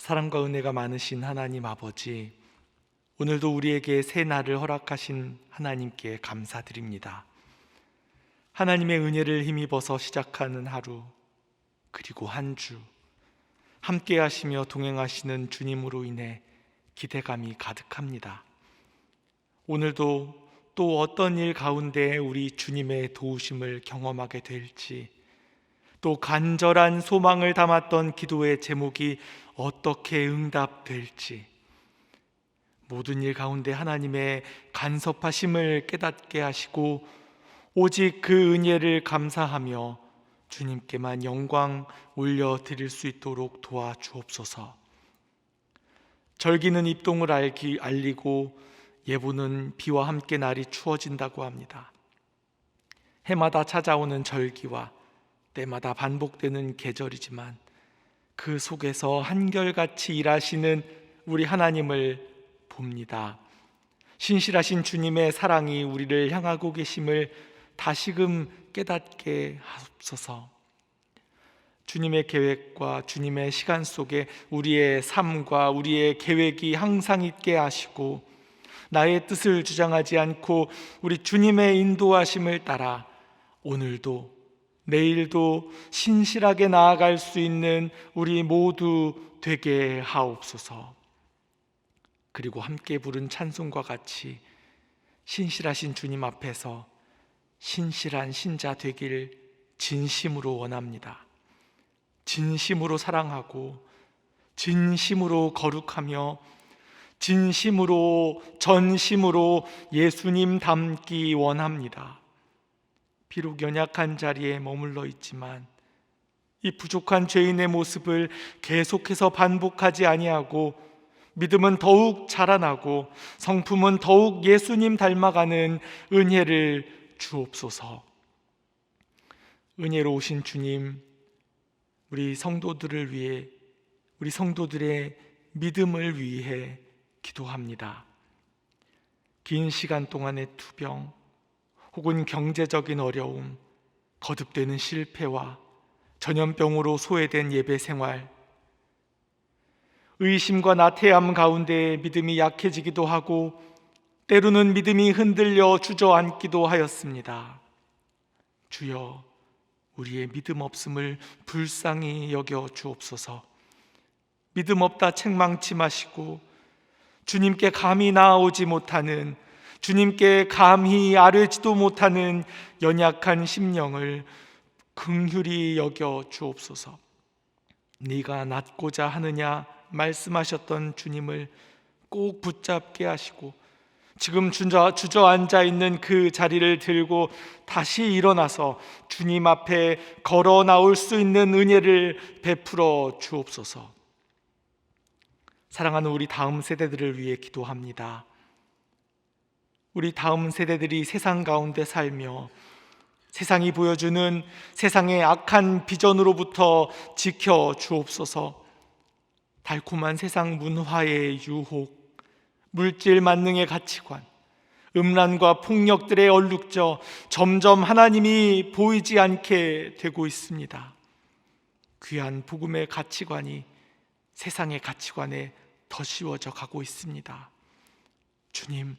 사랑과 은혜가 많으신 하나님 아버지, 오늘도 우리에게 새 날을 허락하신 하나님께 감사드립니다. 하나님의 은혜를 힘입어서 시작하는 하루, 그리고 한 주, 함께 하시며 동행하시는 주님으로 인해 기대감이 가득합니다. 오늘도 또 어떤 일 가운데 우리 주님의 도우심을 경험하게 될지, 또 간절한 소망을 담았던 기도의 제목이 어떻게 응답될지, 모든 일 가운데 하나님의 간섭하심을 깨닫게 하시고 오직 그 은혜를 감사하며 주님께만 영광 올려드릴 수 있도록 도와주옵소서. 절기는 입동을 알리고 예보는 비와 함께 날이 추워진다고 합니다. 해마다 찾아오는 절기와 때마다 반복되는 계절이지만 그 속에서 한결같이 일하시는 우리 하나님을 봅니다. 신실하신 주님의 사랑이 우리를 향하고 계심을 다시금 깨닫게 하옵소서. 주님의 계획과 주님의 시간 속에 우리의 삶과 우리의 계획이 항상 있게 하시고, 나의 뜻을 주장하지 않고 우리 주님의 인도하심을 따라 오늘도 내일도 신실하게 나아갈 수 있는 우리 모두 되게 하옵소서. 그리고 함께 부른 찬송과 같이 신실하신 주님 앞에서 신실한 신자 되길 진심으로 원합니다. 진심으로 사랑하고 진심으로 거룩하며 진심으로 전심으로 예수님 닮기 원합니다. 비록 연약한 자리에 머물러 있지만 이 부족한 죄인의 모습을 계속해서 반복하지 아니하고 믿음은 더욱 자라나고 성품은 더욱 예수님 닮아가는 은혜를 주옵소서. 은혜로 오신 주님, 우리 성도들을 위해, 우리 성도들의 믿음을 위해 기도합니다. 긴 시간 동안의 투병 혹은 경제적인 어려움, 거듭되는 실패와 전염병으로 소외된 예배 생활, 의심과 나태함 가운데 믿음이 약해지기도 하고 때로는 믿음이 흔들려 주저앉기도 하였습니다. 주여, 우리의 믿음 없음을 불쌍히 여겨 주옵소서. 믿음 없다 책망치 마시고 주님께 감히 나아오지 못하는, 주님께 감히 아뢰지도 못하는 연약한 심령을 긍휼히 여겨 주옵소서. 네가 낫고자 하느냐 말씀하셨던 주님을 꼭 붙잡게 하시고 지금 주저앉아 있는 그 자리를 들고 다시 일어나서 주님 앞에 걸어 나올 수 있는 은혜를 베풀어 주옵소서. 사랑하는 우리 다음 세대들을 위해 기도합니다. 우리 다음 세대들이 세상 가운데 살며 세상이 보여주는 세상의 악한 비전으로부터 지켜 주옵소서. 달콤한 세상 문화의 유혹, 물질 만능의 가치관, 음란과 폭력들에 얼룩져 점점 하나님이 보이지 않게 되고 있습니다. 귀한 복음의 가치관이 세상의 가치관에 더 씌워져 가고 있습니다. 주님,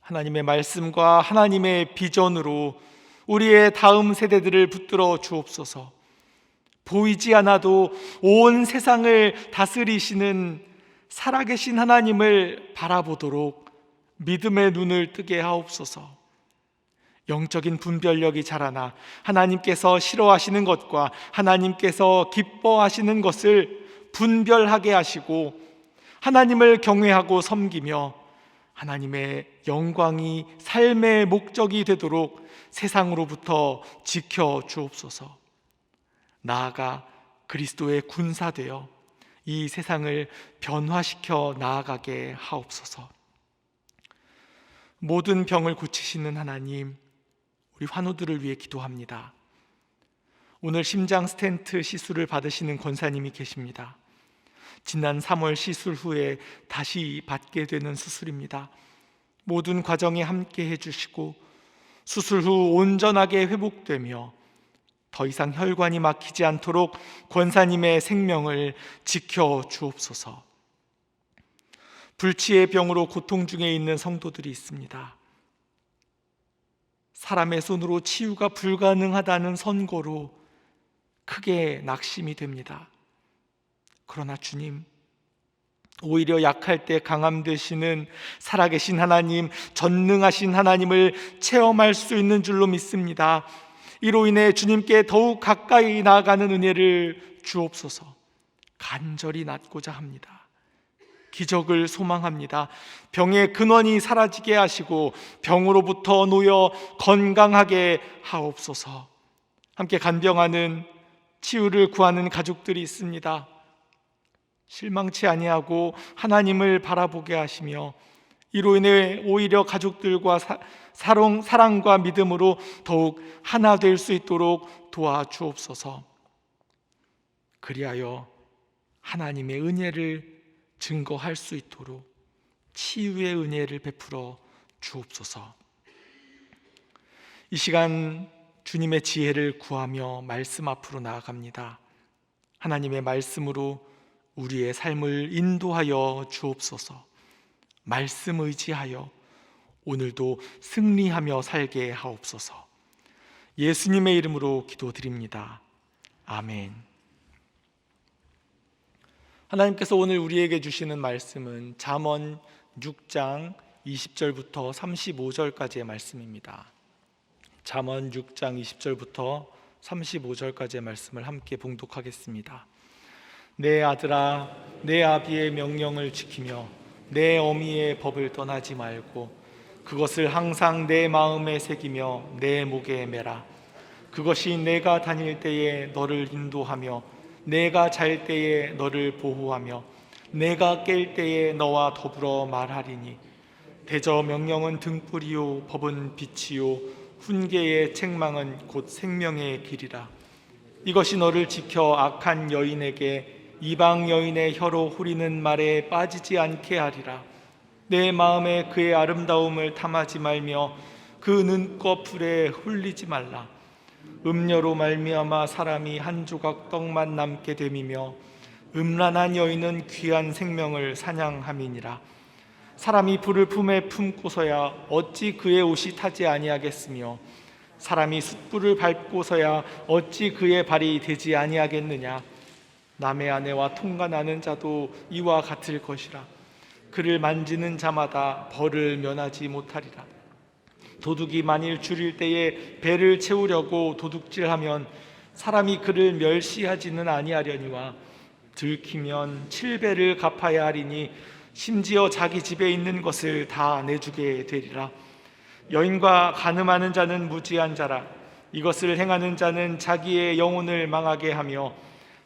하나님의 말씀과 하나님의 비전으로 우리의 다음 세대들을 붙들어 주옵소서. 보이지 않아도 온 세상을 다스리시는 살아계신 하나님을 바라보도록 믿음의 눈을 뜨게 하옵소서. 영적인 분별력이 자라나 하나님께서 싫어하시는 것과 하나님께서 기뻐하시는 것을 분별하게 하시고 하나님을 경외하고 섬기며 하나님의 영광이 삶의 목적이 되도록 세상으로부터 지켜 주옵소서. 나아가 그리스도의 군사되어 이 세상을 변화시켜 나아가게 하옵소서. 모든 병을 고치시는 하나님, 우리 환우들을 위해 기도합니다. 오늘 심장 스텐트 시술을 받으시는 권사님이 계십니다. 지난 3월 시술 후에 다시 받게 되는 수술입니다. 모든 과정에 함께 해주시고 수술 후 온전하게 회복되며 더 이상 혈관이 막히지 않도록 권사님의 생명을 지켜 주옵소서. 불치의 병으로 고통 중에 있는 성도들이 있습니다. 사람의 손으로 치유가 불가능하다는 선고로 크게 낙심이 됩니다. 그러나 주님, 오히려 약할 때 강함 되시는 살아계신 하나님, 전능하신 하나님을 체험할 수 있는 줄로 믿습니다. 이로 인해 주님께 더욱 가까이 나아가는 은혜를 주옵소서. 간절히 낫고자 합니다. 기적을 소망합니다. 병의 근원이 사라지게 하시고 병으로부터 놓여 건강하게 하옵소서. 함께 간병하는 치유를 구하는 가족들이 있습니다. 실망치 아니하고 하나님을 바라보게 하시며 이로 인해 오히려 가족들과 사랑과 믿음으로 더욱 하나 될 수 있도록 도와주옵소서. 그리하여 하나님의 은혜를 증거할 수 있도록 치유의 은혜를 베풀어 주옵소서. 이 시간 주님의 지혜를 구하며 말씀 앞으로 나아갑니다. 하나님의 말씀으로 우리의 삶을 인도하여 주옵소서. 말씀 의지하여 오늘도 승리하며 살게 하옵소서. 예수님의 이름으로 기도드립니다. 아멘. 하나님께서 오늘 우리에게 주시는 말씀은 잠언 6장 20절부터 35절까지의 말씀입니다. 잠언 6장 20절부터 35절까지의 말씀을 함께 봉독하겠습니다. 내 아들아, 내 아비의 명령을 지키며 내 어미의 법을 떠나지 말고 그것을 항상 내 마음에 새기며 내 목에 매라. 그것이 내가 다닐 때에 너를 인도하며 내가 잘 때에 너를 보호하며 내가 깰 때에 너와 더불어 말하리니 대저 명령은 등불이요 법은 빛이요 훈계의 책망은 곧 생명의 길이라. 이것이 너를 지켜 악한 여인에게 이방 여인의 혀로 후리는 말에 빠지지 않게 하리라. 내 마음에 그의 아름다움을 탐하지 말며 그 눈꺼풀에 홀리지 말라. 음녀로 말미암아 사람이 한 조각 떡만 남게 됨이며 음란한 여인은 귀한 생명을 사냥함이니라. 사람이 불을 품에 품고서야 어찌 그의 옷이 타지 아니하겠으며 사람이 숯불을 밟고서야 어찌 그의 발이 되지 아니하겠느냐. 남의 아내와 통관하는 자도 이와 같을 것이라. 그를 만지는 자마다 벌을 면하지 못하리라. 도둑이 만일 줄일 때에 배를 채우려고 도둑질하면 사람이 그를 멸시하지는 아니하려니와 들키면 7배를 갚아야 하리니 심지어 자기 집에 있는 것을 다 내주게 되리라. 여인과 간음하는 자는 무지한 자라. 이것을 행하는 자는 자기의 영혼을 망하게 하며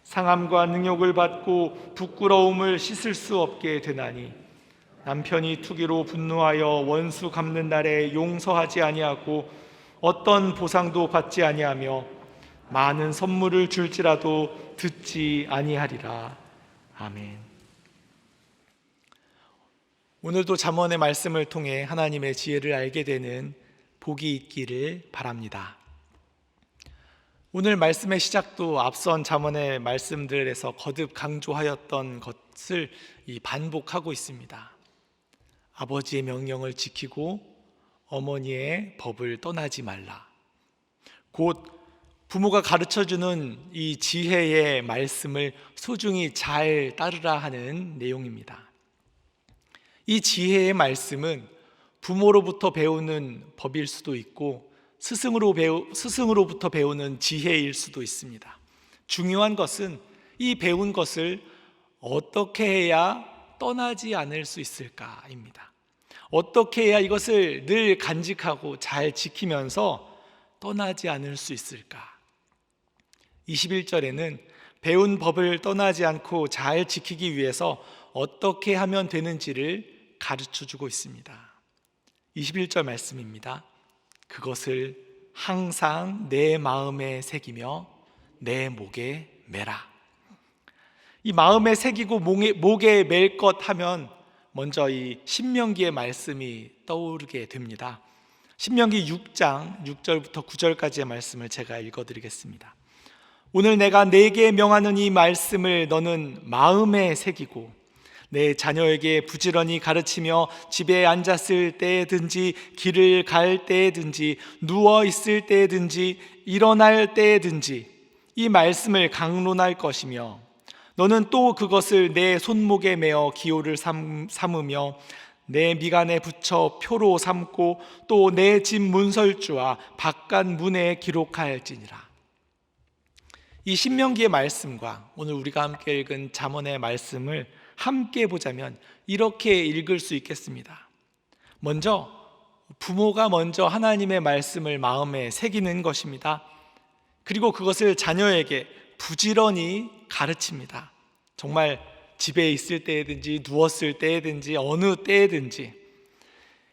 상함과 능욕을 받고 부끄러움을 씻을 수 없게 되나니 남편이 투기로 분노하여 원수 갚는 날에 용서하지 아니하고 어떤 보상도 받지 아니하며 많은 선물을 줄지라도 듣지 아니하리라. 아멘. 오늘도 잠언의 말씀을 통해 하나님의 지혜를 알게 되는 복이 있기를 바랍니다. 오늘 말씀의 시작도 앞선 잠언의 말씀들에서 거듭 강조하였던 것을 반복하고 있습니다. 아버지의 명령을 지키고 어머니의 법을 떠나지 말라. 곧 부모가 가르쳐주는 이 지혜의 말씀을 소중히 잘 따르라 하는 내용입니다. 이 지혜의 말씀은 부모로부터 배우는 법일 수도 있고 스승으로부터 배우는 지혜일 수도 있습니다. 중요한 것은 이 배운 것을 어떻게 해야 떠나지 않을 수 있을까입니다. 어떻게 해야 이것을 늘 간직하고 잘 지키면서 떠나지 않을 수 있을까? 21절에는 배운 법을 떠나지 않고 잘 지키기 위해서 어떻게 하면 되는지를 가르쳐주고 있습니다. 21절 말씀입니다. 그것을 항상 내 마음에 새기며 내 목에 매라. 이 마음에 새기고 목에 맬 것 하면 먼저 이 신명기의 말씀이 떠오르게 됩니다. 신명기 6장 6절부터 9절까지의 말씀을 제가 읽어드리겠습니다. 오늘 내가 네게 명하는 이 말씀을 너는 마음에 새기고 내 자녀에게 부지런히 가르치며 집에 앉았을 때든지 길을 갈 때든지 누워 있을 때든지 일어날 때든지 이 말씀을 강론할 것이며 너는 또 그것을 내 손목에 메어 기호를 삼으며 내 미간에 붙여 표로 삼고 또 내 집 문설주와 바깥 문에 기록할지니라. 이 신명기의 말씀과 오늘 우리가 함께 읽은 잠언의 말씀을 함께 보자면 이렇게 읽을 수 있겠습니다. 먼저 부모가 먼저 하나님의 말씀을 마음에 새기는 것입니다. 그리고 그것을 자녀에게 부지런히 가르칩니다. 정말 집에 있을 때든지 누웠을 때든지 어느 때든지.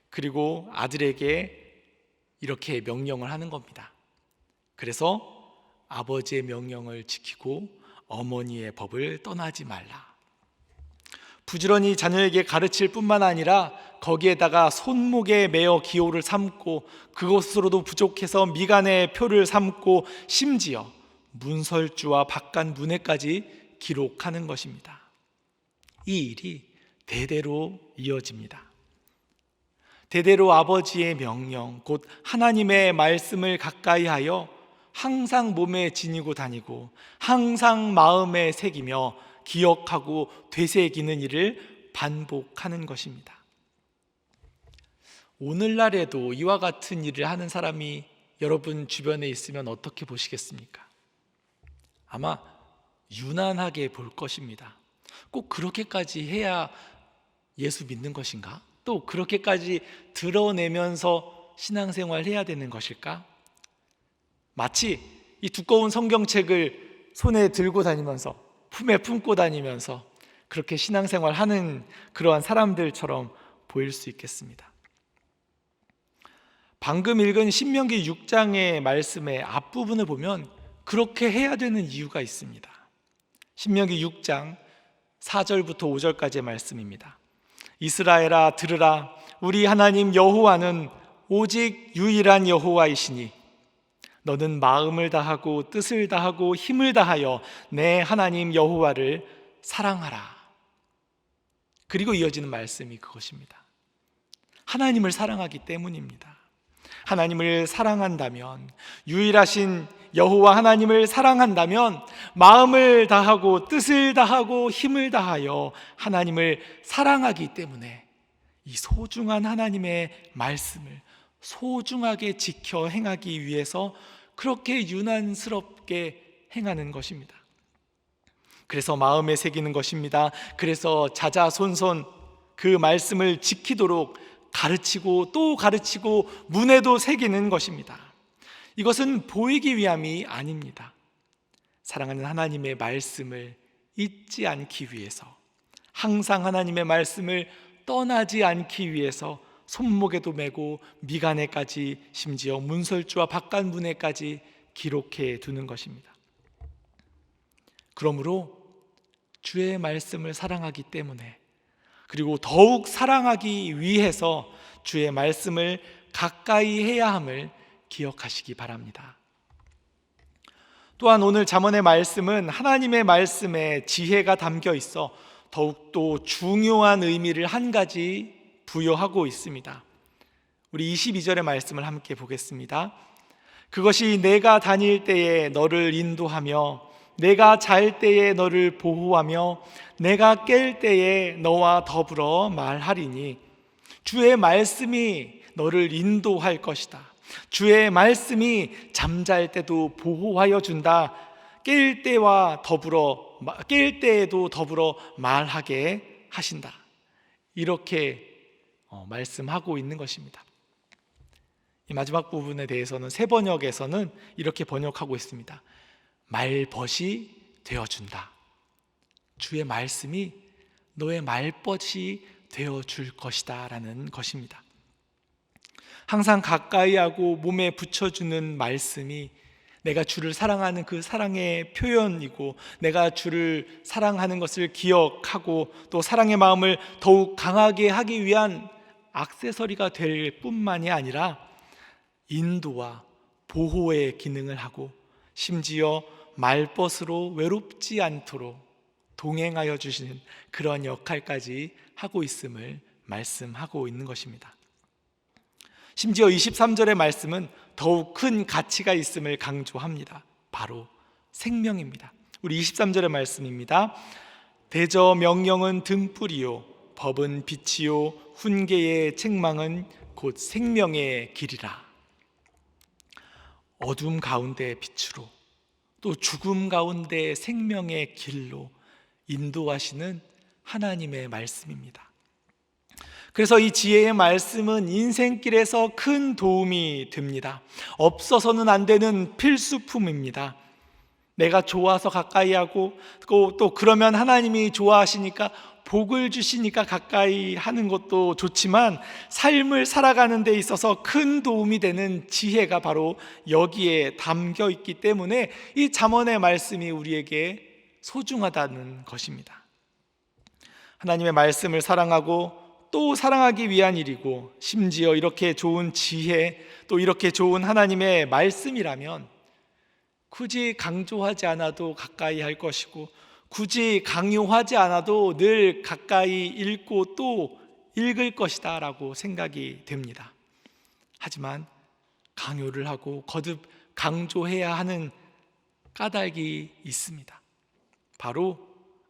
그리고 아들에게 이렇게 명령을 하는 겁니다. 그래서 아버지의 명령을 지키고 어머니의 법을 떠나지 말라. 부지런히 자녀에게 가르칠 뿐만 아니라 거기에다가 손목에 매어 기호를 삼고 그것으로도 부족해서 미간에 표를 삼고 심지어 문설주와 바깥 문에까지 기록하는 것입니다. 이 일이 대대로 이어집니다. 대대로 아버지의 명령, 곧 하나님의 말씀을 가까이 하여 항상 몸에 지니고 다니고 항상 마음에 새기며 기억하고 되새기는 일을 반복하는 것입니다. 오늘날에도 이와 같은 일을 하는 사람이 여러분 주변에 있으면 어떻게 보시겠습니까? 아마 유난하게 볼 것입니다. 꼭 그렇게까지 해야 예수 믿는 것인가? 또 그렇게까지 드러내면서 신앙생활 해야 되는 것일까? 마치 이 두꺼운 성경책을 손에 들고 다니면서 품에 품고 다니면서 그렇게 신앙생활 하는 그러한 사람들처럼 보일 수 있겠습니다. 방금 읽은 신명기 6장의 말씀의 앞부분을 보면 그렇게 해야 되는 이유가 있습니다. 신명기 6장 4절부터 5절까지의 말씀입니다. 이스라엘아 들으라, 우리 하나님 여호와는 오직 유일한 여호와이시니 너는 마음을 다하고 뜻을 다하고 힘을 다하여 내 하나님 여호와를 사랑하라. 그리고 이어지는 말씀이 그것입니다. 하나님을 사랑하기 때문입니다. 하나님을 사랑한다면, 유일하신 여호와 하나님을 사랑한다면 마음을 다하고 뜻을 다하고 힘을 다하여 하나님을 사랑하기 때문에 이 소중한 하나님의 말씀을 소중하게 지켜 행하기 위해서 그렇게 유난스럽게 행하는 것입니다. 그래서 마음에 새기는 것입니다. 그래서 자자손손 그 말씀을 지키도록 가르치고 또 가르치고 문에도 새기는 것입니다. 이것은 보이기 위함이 아닙니다. 사랑하는 하나님의 말씀을 잊지 않기 위해서, 항상 하나님의 말씀을 떠나지 않기 위해서 손목에도 메고 미간에까지 심지어 문설주와 바깥 문에까지 기록해 두는 것입니다. 그러므로 주의 말씀을 사랑하기 때문에, 그리고 더욱 사랑하기 위해서 주의 말씀을 가까이 해야 함을 기억하시기 바랍니다. 또한 오늘 잠언의 말씀은 하나님의 말씀에 지혜가 담겨 있어 더욱더 중요한 의미를 한 가지 부여하고 있습니다. 우리 22절의 말씀을 함께 보겠습니다. 그것이 내가 다닐 때에 너를 인도하며 내가 잘 때에 너를 보호하며 내가 깰 때에 너와 더불어 말하리니, 주의 말씀이 너를 인도할 것이다. 주의 말씀이 잠잘 때도 보호하여 준다. 깰 때에도 더불어 말하게 하신다. 이렇게 말씀하고 있는 것입니다. 이 마지막 부분에 대해서는 새 번역에서는 이렇게 번역하고 있습니다. 말벗이 되어준다. 주의 말씀이 너의 말벗이 되어줄 것이다 라는 것입니다. 항상 가까이 하고 몸에 붙여주는 말씀이 내가 주를 사랑하는 그 사랑의 표현이고, 내가 주를 사랑하는 것을 기억하고 또 사랑의 마음을 더욱 강하게 하기 위한 액세서리가 될 뿐만이 아니라 인도와 보호의 기능을 하고 심지어 말벗으로 외롭지 않도록 동행하여 주시는 그런 역할까지 하고 있음을 말씀하고 있는 것입니다. 심지어 23절의 말씀은 더욱 큰 가치가 있음을 강조합니다. 바로 생명입니다. 우리 23절의 말씀입니다. 대저 명령은 등불이요 법은 빛이요 훈계의 책망은 곧 생명의 길이라. 어둠 가운데 빛으로 또 죽음 가운데 생명의 길로 인도하시는 하나님의 말씀입니다. 그래서 이 지혜의 말씀은 인생길에서 큰 도움이 됩니다. 없어서는 안 되는 필수품입니다. 내가 좋아서 가까이 하고 또 그러면 하나님이 좋아하시니까 복을 주시니까 가까이 하는 것도 좋지만 삶을 살아가는 데 있어서 큰 도움이 되는 지혜가 바로 여기에 담겨 있기 때문에 이 잠언의 말씀이 우리에게 소중하다는 것입니다. 하나님의 말씀을 사랑하고 또 사랑하기 위한 일이고 심지어 이렇게 좋은 지혜 또 이렇게 좋은 하나님의 말씀이라면 굳이 강조하지 않아도 가까이 할 것이고 굳이 강요하지 않아도 늘 가까이 읽고 또 읽을 것이다 라고 생각이 됩니다. 하지만 강요를 하고 거듭 강조해야 하는 까닭이 있습니다. 바로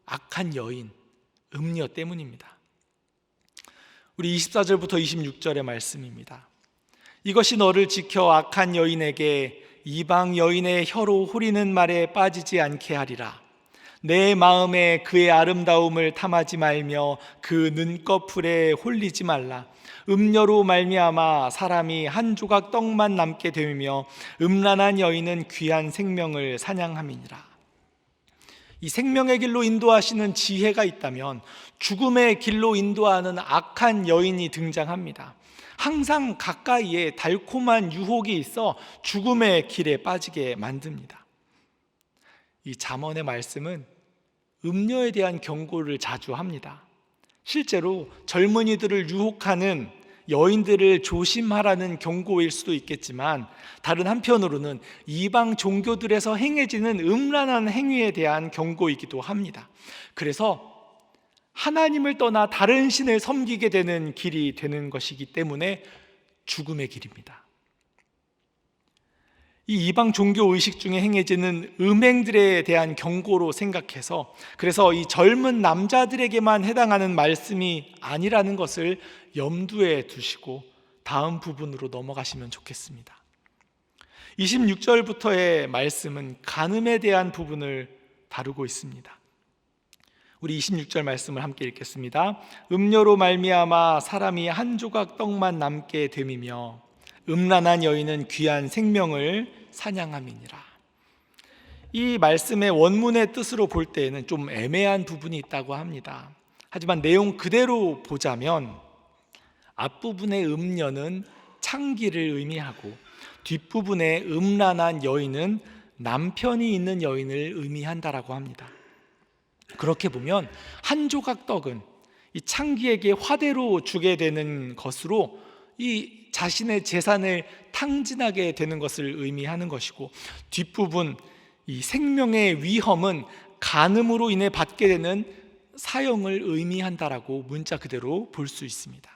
악한 여인, 음녀 때문입니다. 우리 24절부터 26절의 말씀입니다. 이것이 너를 지켜 악한 여인에게 이방 여인의 혀로 후리는 말에 빠지지 않게 하리라. 내 마음에 그의 아름다움을 탐하지 말며 그 눈꺼풀에 홀리지 말라. 음녀로 말미암아 사람이 한 조각 떡만 남게 되며 음란한 여인은 귀한 생명을 사냥함이니라. 이 생명의 길로 인도하시는 지혜가 있다면 죽음의 길로 인도하는 악한 여인이 등장합니다. 항상 가까이에 달콤한 유혹이 있어 죽음의 길에 빠지게 만듭니다. 이 잠언의 말씀은 음녀에 대한 경고를 자주 합니다. 실제로 젊은이들을 유혹하는 여인들을 조심하라는 경고일 수도 있겠지만 다른 한편으로는 이방 종교들에서 행해지는 음란한 행위에 대한 경고이기도 합니다. 그래서 하나님을 떠나 다른 신을 섬기게 되는 길이 되는 것이기 때문에 죽음의 길입니다. 이 이방 종교 의식 중에 행해지는 음행들에 대한 경고로 생각해서 그래서 이 젊은 남자들에게만 해당하는 말씀이 아니라는 것을 염두에 두시고 다음 부분으로 넘어가시면 좋겠습니다. 26절부터의 말씀은 간음에 대한 부분을 다루고 있습니다. 우리 26절 말씀을 함께 읽겠습니다. 음녀로 말미암아 사람이 한 조각 떡만 남게 됨이며 음란한 여인은 귀한 생명을 사냥함이니라. 이 말씀의 원문의 뜻으로 볼 때에는 좀 애매한 부분이 있다고 합니다. 하지만 내용 그대로 보자면 앞부분의 음녀는 창기를 의미하고 뒷부분의 음란한 여인은 남편이 있는 여인을 의미한다라고 합니다. 그렇게 보면 한 조각 떡은 이 창기에게 화대로 주게 되는 것으로 이 자신의 재산을 탕진하게 되는 것을 의미하는 것이고 뒷부분 이 생명의 위험은 간음으로 인해 받게 되는 사형을 의미한다라고 문자 그대로 볼 수 있습니다.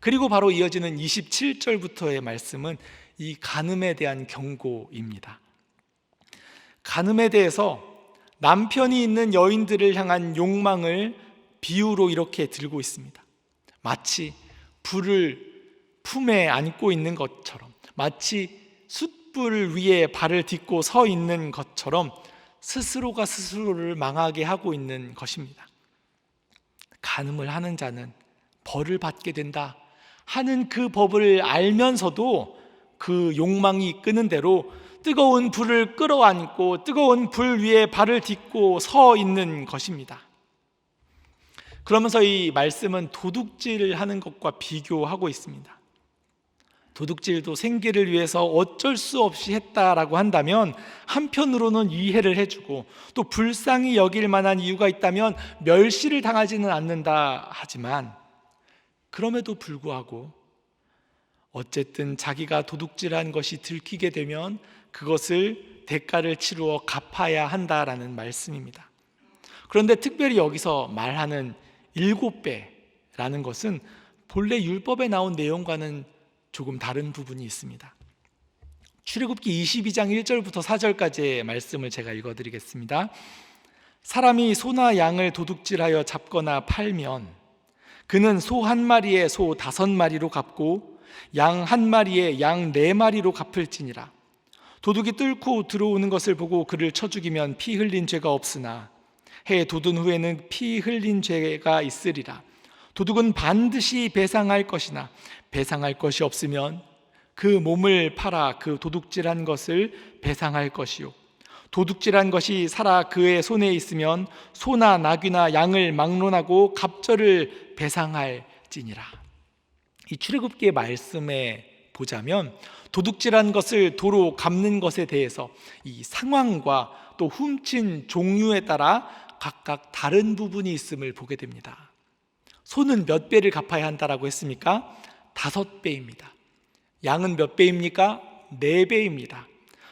그리고 바로 이어지는 27절부터의 말씀은 이 간음에 대한 경고입니다. 간음에 대해서 남편이 있는 여인들을 향한 욕망을 비유로 이렇게 들고 있습니다. 마치 불을 품에 안고 있는 것처럼 마치 숯불 위에 발을 딛고 서 있는 것처럼 스스로가 스스로를 망하게 하고 있는 것입니다. 간음을 하는 자는 벌을 받게 된다 하는 그 법을 알면서도 그 욕망이 끄는 대로 뜨거운 불을 끌어안고 뜨거운 불 위에 발을 딛고 서 있는 것입니다. 그러면서 이 말씀은 도둑질을 하는 것과 비교하고 있습니다. 도둑질도 생계를 위해서 어쩔 수 없이 했다라고 한다면 한편으로는 이해를 해주고 또 불쌍히 여길 만한 이유가 있다면 멸시를 당하지는 않는다 하지만 그럼에도 불구하고 어쨌든 자기가 도둑질한 것이 들키게 되면 그것을 대가를 치루어 갚아야 한다라는 말씀입니다. 그런데 특별히 여기서 말하는 7배라는 것은 본래 율법에 나온 내용과는 조금 다른 부분이 있습니다. 출애굽기 22장 1절부터 4절까지의 말씀을 제가 읽어드리겠습니다. 사람이 소나 양을 도둑질하여 잡거나 팔면 그는 소 한 마리에 소 5마리로 갚고 양 한 마리에 양 4마리로 갚을지니라. 도둑이 뚫고 들어오는 것을 보고 그를 쳐 죽이면 피 흘린 죄가 없으나 해 돋은 후에는 피 흘린 죄가 있으리라. 도둑은 반드시 배상할 것이나 배상할 것이 없으면 그 몸을 팔아 그 도둑질한 것을 배상할 것이요 도둑질한 것이 살아 그의 손에 있으면 소나 나귀나 양을 막론하고 갑절을 배상할지니라. 이 출애굽기의 말씀에 보자면 도둑질한 것을 도로 갚는 것에 대해서 이 상황과 또 훔친 종류에 따라 각각 다른 부분이 있음을 보게 됩니다. 소는 몇 배를 갚아야 한다라고 했습니까? 5배입니다. 양은 몇 배입니까? 4배입니다.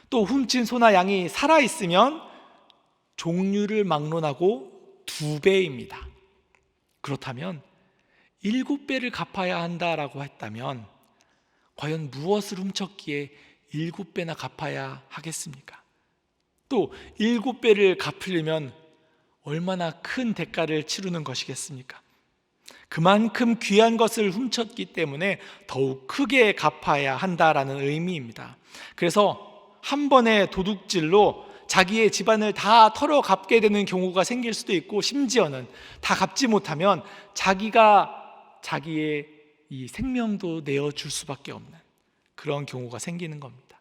또 훔친 소나 양이 살아있으면 종류를 막론하고 2배입니다. 그렇다면 7배를 갚아야 한다라고 했다면 과연 무엇을 훔쳤기에 7배나 갚아야 하겠습니까? 또 7배를 갚으려면 얼마나 큰 대가를 치르는 것이겠습니까? 그만큼 귀한 것을 훔쳤기 때문에 더욱 크게 갚아야 한다라는 의미입니다. 그래서 한 번의 도둑질로 자기의 집안을 다 털어 갚게 되는 경우가 생길 수도 있고, 심지어는 다 갚지 못하면 자기가 자기의 이 생명도 내어줄 수밖에 없는 그런 경우가 생기는 겁니다.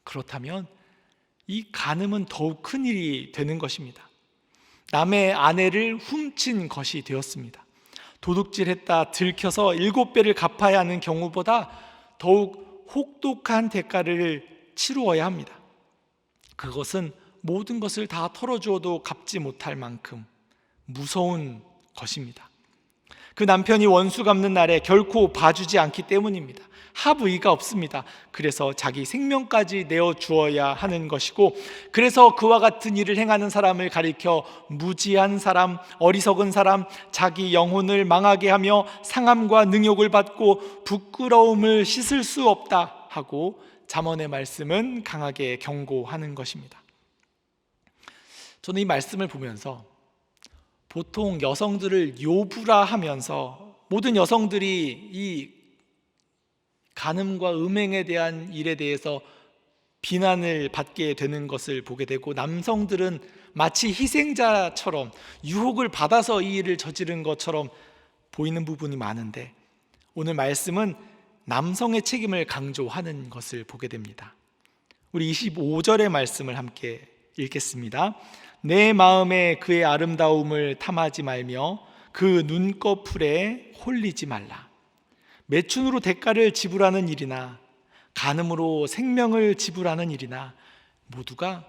그렇다면 이 간음은 더욱 큰 일이 되는 것입니다. 남의 아내를 훔친 것이 되었습니다. 도둑질했다 들켜서 7배를 갚아야 하는 경우보다 더욱 혹독한 대가를 치루어야 합니다. 그것은 모든 것을 다 털어주어도 갚지 못할 만큼 무서운 것입니다. 그 남편이 원수 갚는 날에 결코 봐주지 않기 때문입니다. 합의가 없습니다. 그래서 자기 생명까지 내어주어야 하는 것이고, 그래서 그와 같은 일을 행하는 사람을 가리켜 무지한 사람, 어리석은 사람, 자기 영혼을 망하게 하며 상함과 능욕을 받고 부끄러움을 씻을 수 없다 하고 잠언의 말씀은 강하게 경고하는 것입니다. 저는 이 말씀을 보면서 보통 여성들을 요부라 하면서 모든 여성들이 이 간음과 음행에 대한 일에 대해서 비난을 받게 되는 것을 보게 되고, 남성들은 마치 희생자처럼 유혹을 받아서 이 일을 저지른 것처럼 보이는 부분이 많은데, 오늘 말씀은 남성의 책임을 강조하는 것을 보게 됩니다. 우리 25절의 말씀을 함께 읽겠습니다. 내 마음에 그의 아름다움을 탐하지 말며 그 눈꺼풀에 홀리지 말라. 매춘으로 대가를 지불하는 일이나 간음으로 생명을 지불하는 일이나 모두가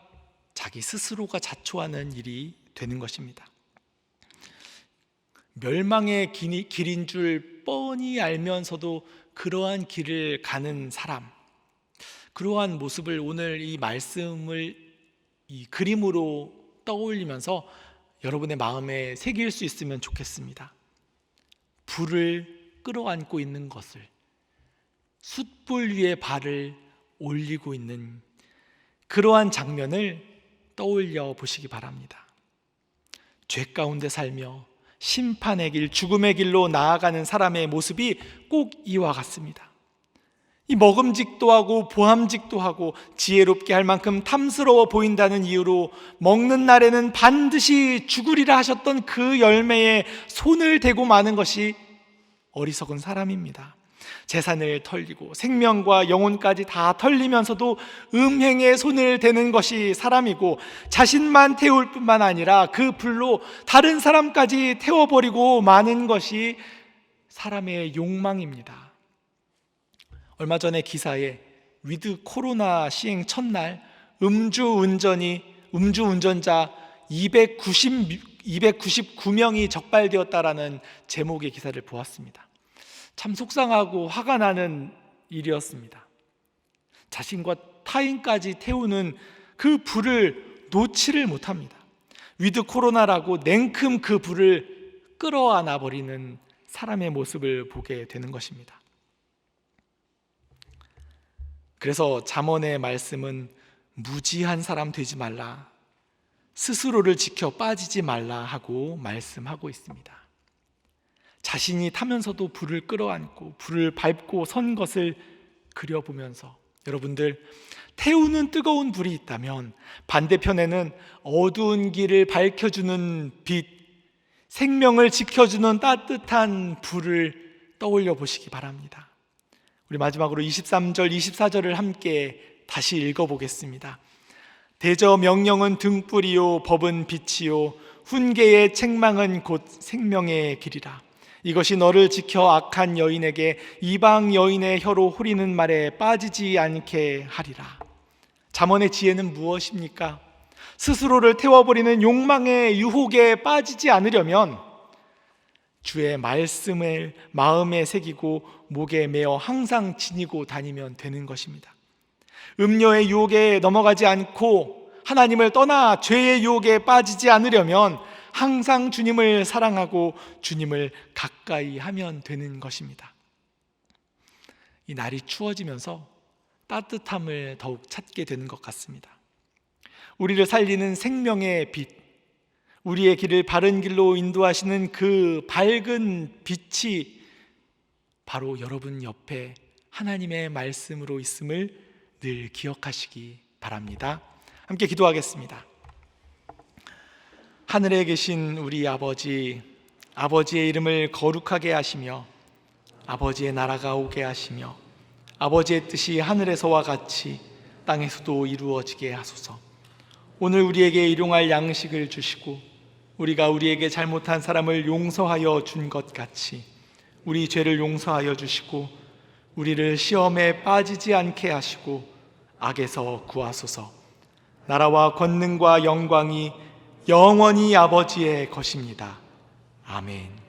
자기 스스로가 자초하는 일이 되는 것입니다. 멸망의 길인 줄 뻔히 알면서도 그러한 길을 가는 사람, 그러한 모습을 오늘 이 말씀을 이 그림으로 떠올리면서 여러분의 마음에 새길 수 있으면 좋겠습니다. 불을 끌어안고 있는 것을, 숯불 위에 발을 올리고 있는 그러한 장면을 떠올려 보시기 바랍니다. 죄 가운데 살며 심판의 길, 죽음의 길로 나아가는 사람의 모습이 꼭 이와 같습니다. 이 먹음직도 하고 보암직도 하고 지혜롭게 할 만큼 탐스러워 보인다는 이유로 먹는 날에는 반드시 죽으리라 하셨던 그 열매에 손을 대고 마는 것이 어리석은 사람입니다. 재산을 털리고 생명과 영혼까지 다 털리면서도 음행에 손을 대는 것이 사람이고, 자신만 태울 뿐만 아니라 그 불로 다른 사람까지 태워버리고 마는 것이 사람의 욕망입니다. 얼마 전에 기사에 위드 코로나 시행 첫날 음주운전자 299명이 적발되었다라는 제목의 기사를 보았습니다. 참 속상하고 화가 나는 일이었습니다. 자신과 타인까지 태우는 그 불을 놓지를 못합니다. 위드 코로나라고 냉큼 그 불을 끌어안아 버리는 사람의 모습을 보게 되는 것입니다. 그래서 잠언의 말씀은 무지한 사람 되지 말라, 스스로를 지켜 빠지지 말라 하고 말씀하고 있습니다. 자신이 타면서도 불을 끌어안고 불을 밟고 선 것을 그려보면서, 여러분들, 태우는 뜨거운 불이 있다면 반대편에는 어두운 길을 밝혀주는 빛, 생명을 지켜주는 따뜻한 불을 떠올려 보시기 바랍니다. 우리 마지막으로 23절, 24절을 함께 다시 읽어보겠습니다. 대저 명령은 등불이요 법은 빛이요 훈계의 책망은 곧 생명의 길이라. 이것이 너를 지켜 악한 여인에게 이방 여인의 혀로 후리는 말에 빠지지 않게 하리라. 잠언의 지혜는 무엇입니까? 스스로를 태워버리는 욕망의 유혹에 빠지지 않으려면 주의 말씀을 마음에 새기고 목에 메어 항상 지니고 다니면 되는 것입니다. 음료의 유혹에 넘어가지 않고 하나님을 떠나 죄의 유혹에 빠지지 않으려면 항상 주님을 사랑하고 주님을 가까이 하면 되는 것입니다. 이 날이 추워지면서 따뜻함을 더욱 찾게 되는 것 같습니다. 우리를 살리는 생명의 빛, 우리의 길을 바른 길로 인도하시는 그 밝은 빛이 바로 여러분 옆에 하나님의 말씀으로 있음을 늘 기억하시기 바랍니다. 함께 기도하겠습니다. 하늘에 계신 우리 아버지, 아버지의 이름을 거룩하게 하시며 아버지의 나라가 오게 하시며 아버지의 뜻이 하늘에서와 같이 땅에서도 이루어지게 하소서. 오늘 우리에게 일용할 양식을 주시고 우리가 우리에게 잘못한 사람을 용서하여 준 것 같이 우리 죄를 용서하여 주시고 우리를 시험에 빠지지 않게 하시고 악에서 구하소서. 나라와 권능과 영광이 영원히 아버지의 것입니다. 아멘.